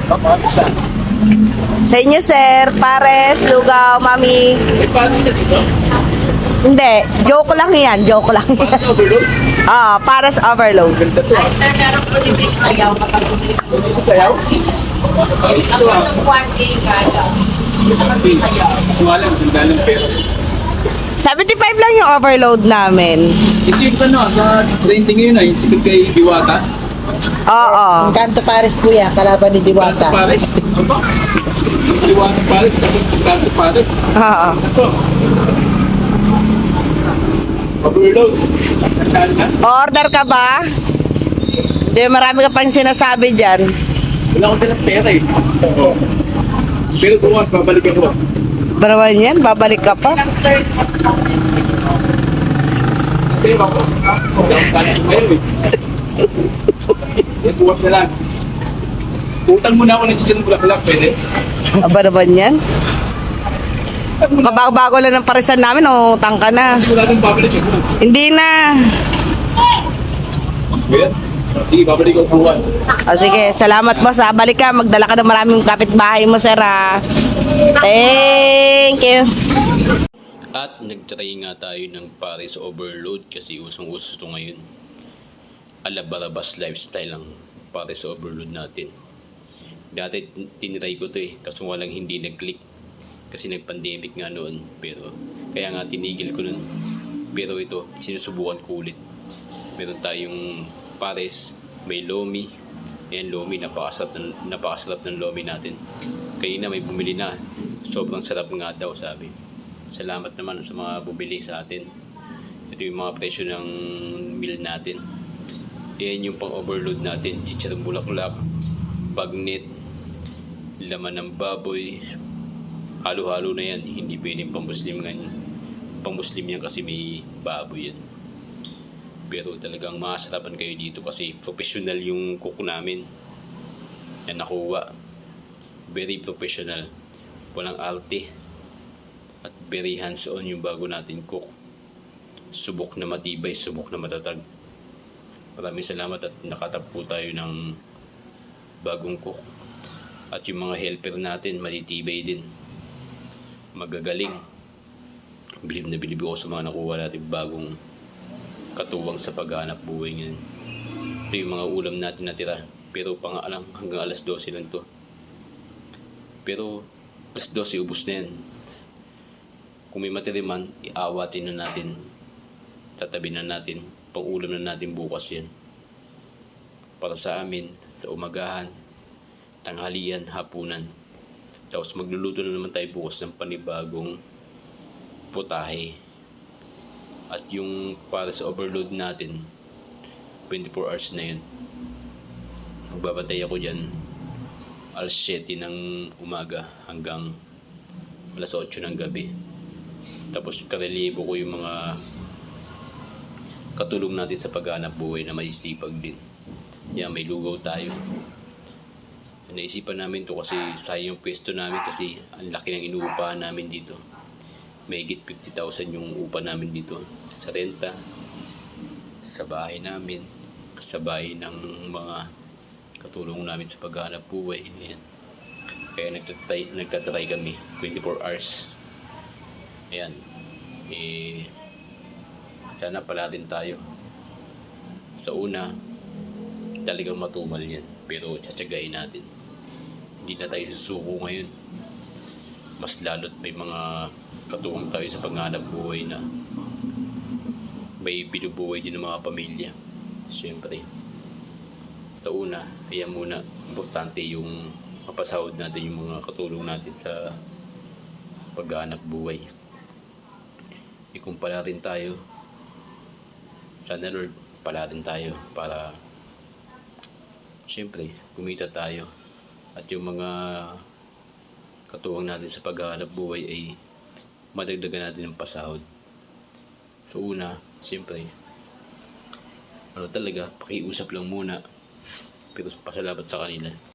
Isa. Sa inyo, sir. Pares, lugaw, mami. May pares ka dito? Hindi. Joke lang yan. Joke lang yan. Pares overload? Pares overload. Ganda to ah. Sir, meron po din may sayaw kapag bumili po. Ito sayaw? Pares to ah. Tapos 1 day kada. Kasi nga lang, ganda ng pera. 75 lang yung overload namin. Ito yung ano, sa trending ngayon yung sikat kay Diwata. Oo. Kanto Pares po yan, kalaban ni Diwata. Pares? Ano ba? Diwata Pares, tapos Kanto Pares. Oo. Ito. Overload. Saan na? Order ka ba? Hindi, marami ka pang sinasabi dyan. Wala ko din pera eh. Oo. Pero bukas, babalik ako. Barawan yan, babalik ka pa. Kasi ako, wala akong kalis ngayon eh. Bukas na lang. Utang muna ako ng chicken bulaklak, pwede? Barawan yan. Kabago-bago lang ng parisan namin, o tangka na. Kasi wala nang babalik ako. Hindi na. Pwede? Sige, babalik ako bukas. Sige, salamat boss. Balik ka, magdala ka ng maraming kapitbahay mo, sir. Thank you. At nagtry nga tayo ng Pares Overload kasi usong-uso ito ngayon. Ala Barabas lifestyle ang Pares Overload natin. Dati tinry ko to kaso walang hindi nag-click kasi nag-pandemic nga noon, pero kaya nga tinigil ko nun. Pero ito, sinusubukan ko ulit. Meron tayong Pares, may Lomi. Ayan, Lomi, napakasarap ng Lomi natin. Kanina may bumili na, sobrang sarap nga daw sabi. Salamat naman sa mga bumili sa atin. Ito yung mga presyo ng meal natin. Ayan yung pang overload natin, chicharong bulaklak, bagnet, laman ng baboy, halo-halo na yan. Hindi pwedeng pang-Muslim nga yan. Pang-Muslim yan kasi may baboy yan. Pero talagang masarapan kayo dito kasi professional yung cook namin na nakuha. Very professional. Walang arte. At very hands-on yung bago natin cook. Subok na matibay, subok na matatag. Maraming salamat at nakatagpo tayo ng bagong cook. At yung mga helper natin, matitibay din. Magagaling. Bilib na bilib ako sa mga nakuha natin bagong katuwang sa paghanap buhay ngayon. Ito yung mga ulam natin natira. Pero hanggang alas 12 lang to. Pero alas 12 ubos na yan. Kung may matira man, iawatin na natin. Tatabi na natin. Pang-ulam na natin bukas yan. Para sa amin, sa umagahan, tanghalian, hapunan. Tapos magluluto na naman tayo bukas ng panibagong putahe. At yung para sa overload natin, 24 hours na yun. Magbabantay ako dyan alas 7 ng umaga hanggang alas 8 ng gabi. Tapos karelibo ko yung mga katulong natin sa paghanap buhay na masisipag din. Yan, may lugaw tayo. Naisipan namin to kasi sayang yung pwesto namin kasi ang laki ng inuupahan namin dito. May higit 50,000 yung upa namin dito sa renta, sa bahay namin, sa bahay ng mga katulong namin sa paghahanap buhay. Ayan. Kaya nagtatry kami 24 hours. Ayan. Sana pala din tayo. Sa una, talagang matumal yan. Pero tsatsagain natin. Hindi na tayo susuko ngayon. Mas lalo't may mga katuwang tayo sa paghanap buhay na may binubuhay din ng mga pamilya. Siyempre, sa una, ayan muna, importante yung mapasahod natin yung mga katulong natin sa paghanap buhay. Kung pala rin tayo, sana Lord, pala rin tayo para siyempre, kumita tayo at yung mga katuwang natin sa paghahanap buhay ay madagdagan natin ng pasahod. So una, siyempre, talaga, pakiusap lang muna. Pero pasalamat sa kanila.